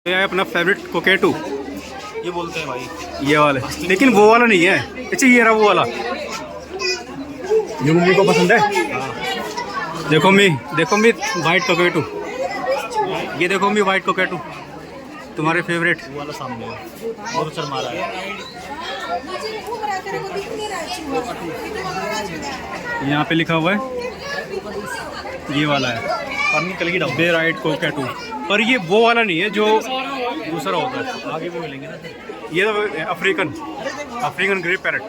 ये है अपना फेवरेट कोकेटू, ये बोलते हैं भाई, ये वाले, लेकिन वो वाला नहीं है। अच्छा ये रहा वो वाला जो मम्मी को पसंद है। देखो मी वाइट कोकेटू, ये देखो मी वाइट कोकेटू तुम्हारे फेवरेट। वो वाला सामने है, बहुत शर्मा रहा है। यहाँ पे लिखा हुआ है, ये वाला है पानी कल की बे राइट कोकेटू, पर ये वो वाला नहीं है जो दूसरा होता है। आगे भी मिलेंगे ना। ये तो अफ्रीकन ग्रे पैरट।